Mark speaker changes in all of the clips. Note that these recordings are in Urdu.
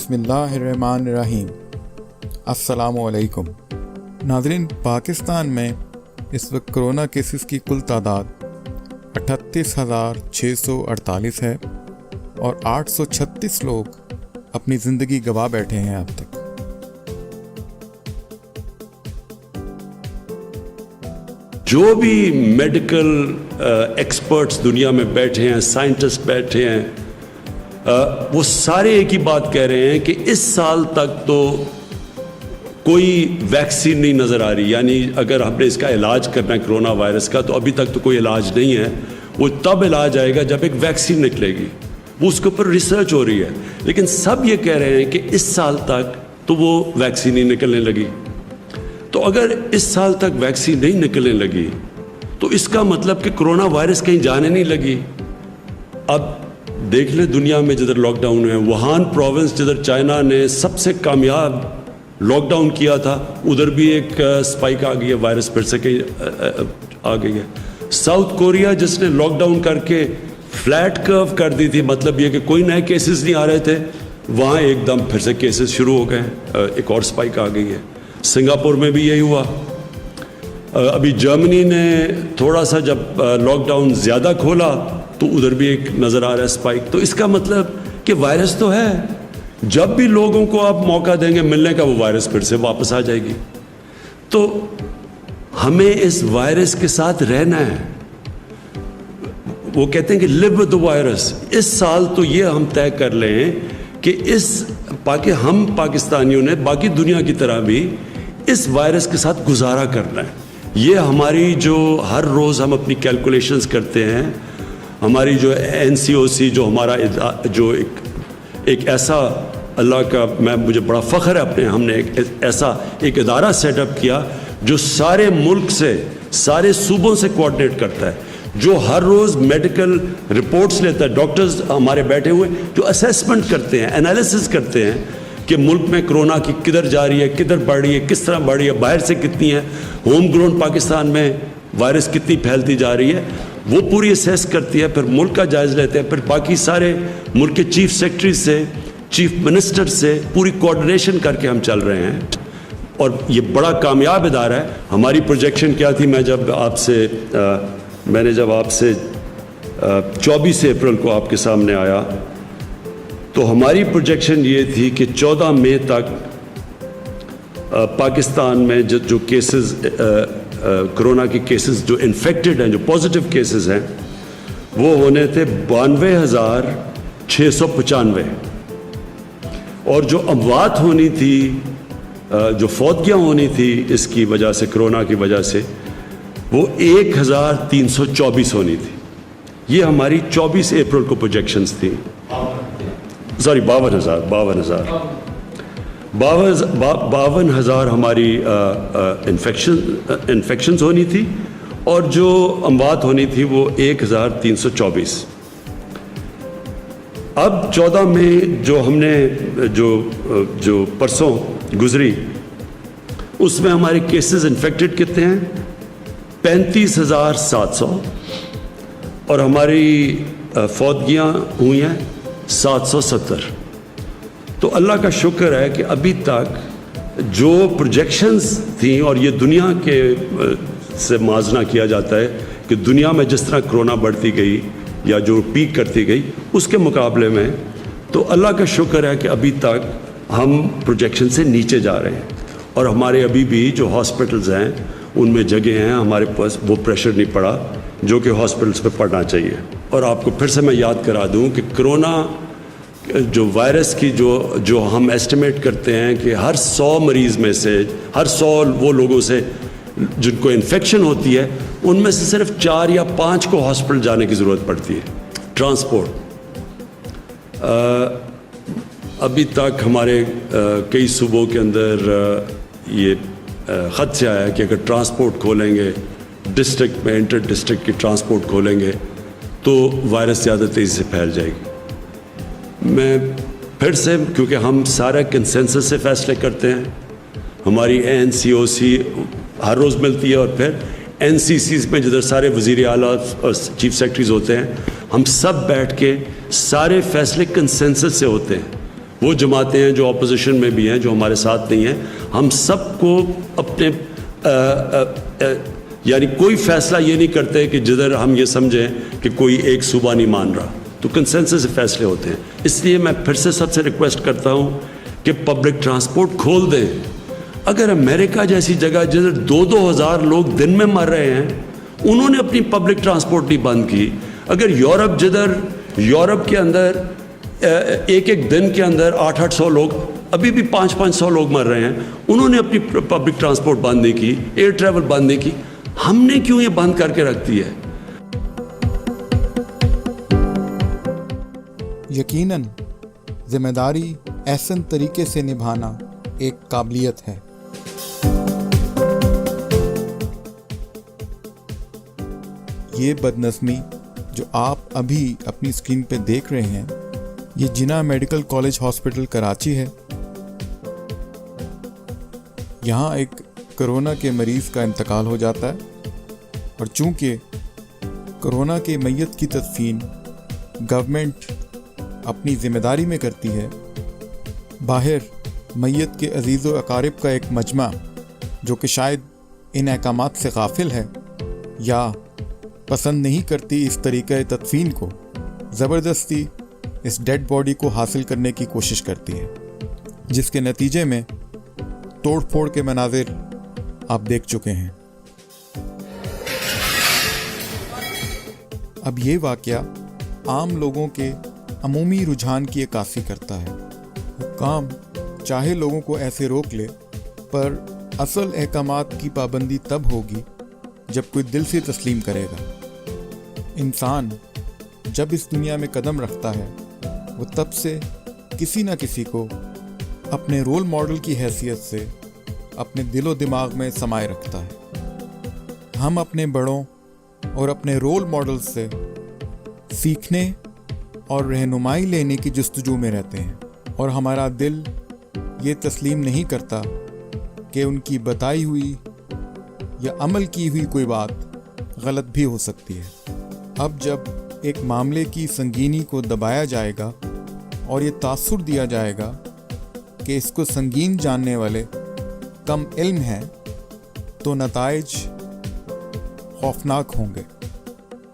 Speaker 1: بسم اللہ الرحمن الرحیم۔ السلام علیکم ناظرین، پاکستان میں اس وقت کرونا کیسز کی کل تعداد 38,648 ہے اور 836 لوگ اپنی زندگی گنوا بیٹھے ہیں اب تک۔
Speaker 2: جو بھی میڈیکل ایکسپرٹس دنیا میں بیٹھے ہیں، سائنٹسٹ بیٹھے ہیں، وہ سارے ایک ہی بات کہہ رہے ہیں کہ اس سال تک تو کوئی ویکسین نہیں نظر آ رہی، یعنی اگر ہم نے اس کا علاج کرنا ہے کرونا وائرس کا تو ابھی تک تو کوئی علاج نہیں ہے، وہ تب علاج آئے گا جب ایک ویکسین نکلے گی، وہ اس کے اوپر ریسرچ ہو رہی ہے، لیکن سب یہ کہہ رہے ہیں کہ اس سال تک تو وہ ویکسین نہیں نکلنے لگی۔ تو اگر اس سال تک ویکسین نہیں نکلنے لگی تو اس کا مطلب کہ کرونا وائرس کہیں جانے نہیں لگی۔ اب دیکھ لیں دنیا میں جدھر لاک ڈاؤن ہے، ووہان پروونس جدھر چائنا نے سب سے کامیاب لاک ڈاؤن کیا تھا، ادھر بھی ایک سپائک آ گئی ہے، وائرس پھر سے کہیں آ گئی ہے۔ ساؤتھ کوریا جس نے لاک ڈاؤن کر کے فلیٹ کرو کر دی تھی، مطلب یہ کہ کوئی نئے کیسز نہیں آ رہے تھے، وہاں ایک دم پھر سے کیسز شروع ہو گئے، ایک اور سپائک آ گئی ہے۔ سنگاپور میں بھی یہی ہوا۔ ابھی جرمنی نے تھوڑا سا جب لاک ڈاؤن زیادہ کھولا تو ادھر بھی ایک نظر آ رہا ہے سپائک۔ تو اس کا مطلب کہ وائرس تو ہے، جب بھی لوگوں کو آپ موقع دیں گے ملنے کا وہ وائرس پھر سے واپس آ جائے گی۔ تو ہمیں اس وائرس کے ساتھ رہنا ہے۔ وہ کہتے ہیں کہ live with the virus۔ اس سال تو یہ ہم طے کر لیں کہ ہم پاکستانیوں نے باقی دنیا کی طرح بھی اس وائرس کے ساتھ گزارا کرنا ہے۔ یہ ہماری جو ہر روز ہم اپنی کیلکولیشنز کرتے ہیں، ہماری جو NCOC جو ہمارا جو ایک ایسا اللہ کا مجھے بڑا فخر ہے ہم نے ایک ادارہ سیٹ اپ کیا جو سارے ملک سے، سارے صوبوں سے کوآرڈینیٹ کرتا ہے، جو ہر روز میڈیکل رپورٹس لیتا ہے، ڈاکٹرز ہمارے بیٹھے ہوئے جو اسیسمنٹ کرتے ہیں، انالیسس کرتے ہیں کہ ملک میں کرونا کی کدھر جا رہی ہے، کدھر بڑھ رہی ہے، کس طرح بڑھ رہی ہے، باہر سے کتنی ہے، ہوم گراؤنڈ پاکستان میں وائرس کتنی پھیلتی جا رہی ہے، وہ پوری اسیس کرتی ہے، پھر ملک کا جائزہ لیتے ہیں، پھر باقی سارے ملک کے چیف سیکرٹری سے، چیف منسٹر سے پوری کوآرڈینیشن کر کے ہم چل رہے ہیں، اور یہ بڑا کامیاب ادارہ ہے۔ ہماری پروجیکشن کیا تھی، میں نے جب آپ سے 24 اپریل کو آپ کے سامنے آیا تو ہماری پروجیکشن یہ تھی کہ 14 مئی تک پاکستان میں جو کیسز کرونا کے کیسز جو انفیکٹڈ ہیں، جو پازیٹیو کیسز ہیں، وہ ہونے تھے 92,695، اور جو اموات ہونی تھی، جو فوتگیاں ہونی تھی اس کی وجہ سے، کرونا کی وجہ سے، وہ 1,324 ہونی تھی۔ یہ ہماری 24 اپریل کو پروجیکشنز تھیں، 52,000 ہماری انفیکشنز ہونی تھی، اور جو اموات ہونی تھی وہ 1,324۔ اب 14 میں جو ہم نے جو پرسوں گزری، اس میں ہمارے کیسز انفیکٹڈ کتنے ہیں؟ 35,700، اور ہماری فوتگیاں ہوئی ہیں 770۔ تو اللہ کا شکر ہے کہ ابھی تک جو پروجیکشنز تھیں، اور یہ دنیا کے سے موازنہ کیا جاتا ہے کہ دنیا میں جس طرح کرونا بڑھتی گئی یا جو پیک کرتی گئی اس کے مقابلے میں، تو اللہ کا شکر ہے کہ ابھی تک ہم پروجیکشن سے نیچے جا رہے ہیں، اور ہمارے ابھی بھی جو ہاسپٹلز ہیں ان میں جگہ ہیں، ہمارے پاس وہ پریشر نہیں پڑا جو کہ ہاسپٹلز پہ پڑنا چاہیے۔ اور آپ کو پھر سے میں یاد کرا دوں کہ کرونا جو وائرس کی جو ہم ایسٹیمیٹ کرتے ہیں کہ ہر 100 مریض میں سے، ہر 100 وہ لوگوں سے جن کو انفیکشن ہوتی ہے، ان میں سے صرف 4 یا 5 کو ہاسپٹل جانے کی ضرورت پڑتی ہے، ٹرانسپورٹ۔ ابھی تک ہمارے کئی صوبوں کے اندر یہ خط سے آیا ہے کہ اگر ٹرانسپورٹ کھولیں گے، ڈسٹرکٹ میں انٹر ڈسٹرکٹ کی ٹرانسپورٹ کھولیں گے تو وائرس زیادہ تیزی سے پھیل جائے گی۔ میں پھر سے، کیونکہ ہم سارا کنسنسس سے فیصلے کرتے ہیں، ہماری NCOC ہر روز ملتی ہے، اور پھر NCCs میں جدھر سارے وزیر اعلیٰ اور چیف سیکرٹریز ہوتے ہیں، ہم سب بیٹھ کے سارے فیصلے کنسنسس سے ہوتے ہیں، وہ جماعتیں ہیں جو اپوزیشن میں بھی ہیں, جو ہمارے ساتھ نہیں ہیں, ہم سب کو اپنے یعنی کوئی فیصلہ یہ نہیں کرتے کہ جدھر ہم یہ سمجھیں کہ کوئی ایک صوبہ نہیں مان رہا, تو کنسنسس سے فیصلے ہوتے ہیں. اس لیے میں پھر سے سب سے ریکویسٹ کرتا ہوں کہ پبلک ٹرانسپورٹ کھول دیں. اگر امریکہ جیسی جگہ جدھر 2-2 ہزار لوگ دن میں مر رہے ہیں, انہوں نے اپنی پبلک ٹرانسپورٹ نہیں بند کی, اگر یورپ کے اندر ایک دن کے اندر 800 لوگ, ابھی بھی 500 لوگ مر رہے ہیں, انہوں نے اپنی پبلک ٹرانسپورٹ بند نہیں کی, ایئر ٹریول بند نہیں کی, ہم نے کیوں یہ بند کر کے رکھ دی ہے؟
Speaker 1: یقیناً ذمہ داری احسن طریقے سے نبھانا ایک قابلیت ہے. یہ بدنظمی جو آپ ابھی اپنی اسکرین پہ دیکھ رہے ہیں, یہ جناح میڈیکل کالج ہاسپٹل کراچی ہے. یہاں ایک کرونا کے مریض کا انتقال ہو جاتا ہے, اور چونکہ کرونا کے میت کی تدفین گورنمنٹ اپنی ذمہ داری میں کرتی ہے, باہر میت کے عزیز و اقارب کا ایک مجمع جو کہ شاید ان احکامات سے غافل ہے یا پسند نہیں کرتی اس طریقہ تدفین کو, زبردستی اس ڈیڈ باڈی کو حاصل کرنے کی کوشش کرتی ہے, جس کے نتیجے میں توڑ پھوڑ کے مناظر آپ دیکھ چکے ہیں. اب یہ واقعہ عام لوگوں کے عمومی رجحان کی عکاسی کرتا ہے. حکام چاہے لوگوں کو ایسے روک لے, پر اصل احکامات کی پابندی تب ہوگی جب کوئی دل سے تسلیم کرے گا. انسان جب اس دنیا میں قدم رکھتا ہے, وہ تب سے کسی نہ کسی کو اپنے رول ماڈل کی حیثیت سے اپنے دل و دماغ میں سمائے رکھتا ہے. ہم اپنے بڑوں اور اپنے رول ماڈل سے سیکھنے اور رہنمائی لینے کی جستجو میں رہتے ہیں, اور ہمارا دل یہ تسلیم نہیں کرتا کہ ان کی بتائی ہوئی یا عمل کی ہوئی کوئی بات غلط بھی ہو سکتی ہے. اب جب ایک معاملے کی سنگینی کو دبایا جائے گا اور یہ تاثر دیا جائے گا کہ اس کو سنگین جاننے والے کم علم ہیں, تو نتائج خوفناک ہوں گے.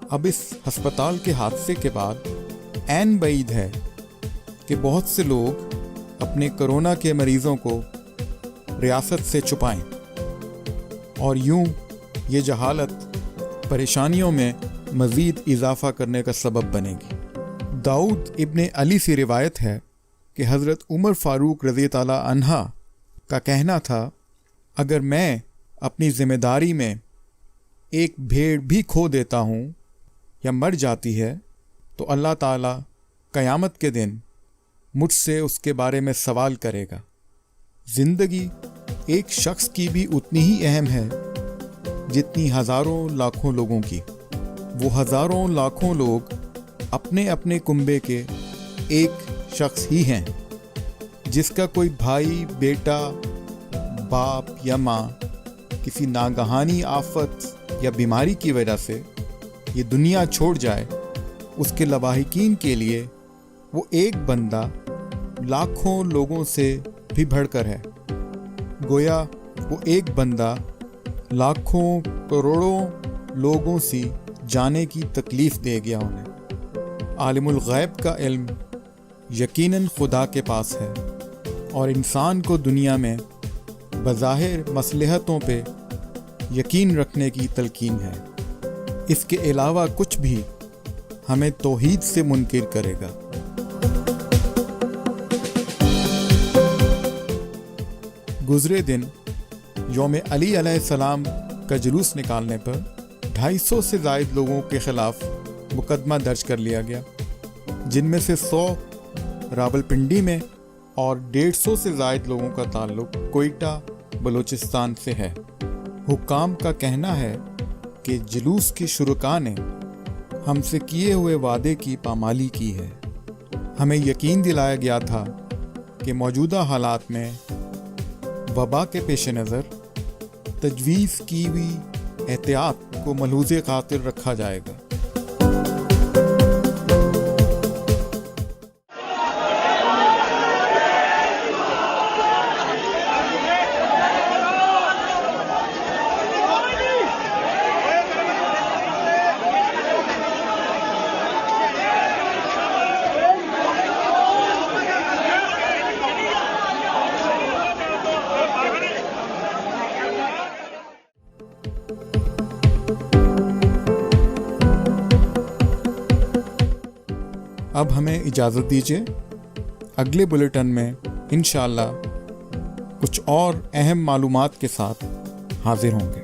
Speaker 1: اب اس ہسپتال کے حادثے کے بعد عین بعید ہے کہ بہت سے لوگ اپنے کرونا کے مریضوں کو ریاست سے چھپائیں, اور یوں یہ جہالت پریشانیوں میں مزید اضافہ کرنے کا سبب بنے گی. داؤد ابن علی سے روایت ہے کہ حضرت عمر فاروق رضی تعالیٰ عنہ کا کہنا تھا, اگر میں اپنی ذمہ داری میں ایک بھیڑ بھی کھو دیتا ہوں یا مر جاتی ہے, تو اللہ تعالیٰ قیامت کے دن مجھ سے اس کے بارے میں سوال کرے گا. زندگی ایک شخص کی بھی اتنی ہی اہم ہے جتنی ہزاروں لاکھوں لوگوں کی. وہ ہزاروں لاکھوں لوگ اپنے اپنے کنبے کے ایک شخص ہی ہیں, جس کا کوئی بھائی, بیٹا, باپ یا ماں کسی ناگہانی آفت یا بیماری کی وجہ سے یہ دنیا چھوڑ جائے. اس کے لواحقین کے لیے وہ ایک بندہ لاکھوں لوگوں سے بھی بڑھ کر ہے. گویا وہ ایک بندہ لاکھوں کروڑوں لوگوں سے جانے کی تکلیف دے گیا انہیں. عالم الغیب کا علم یقیناً خدا کے پاس ہے, اور انسان کو دنیا میں بظاہر مصلحتوں پہ یقین رکھنے کی تلقین ہے. اس کے علاوہ کچھ بھی ہمیں توحید سے منکر کرے گا. گزرے دن یوم علی علیہ السلام کا جلوس نکالنے پر 250 سے زائد لوگوں کے خلاف مقدمہ درج کر لیا گیا, جن میں سے 100 راولپنڈی میں اور 150 سے زائد لوگوں کا تعلق کوئٹہ بلوچستان سے ہے. حکام کا کہنا ہے کہ جلوس کے شرکاء نے ہم سے کیے ہوئے وعدے کی پامالی کی ہے. ہمیں یقین دلایا گیا تھا کہ موجودہ حالات میں وبا کے پیش نظر تجویز کی ہوئی احتیاط کو ملحوظ خاطر رکھا جائے گا. اب ہمیں اجازت دیجیے، اگلے بلیٹن میں انشاءاللہ کچھ اور اہم معلومات کے ساتھ حاضر ہوں گے۔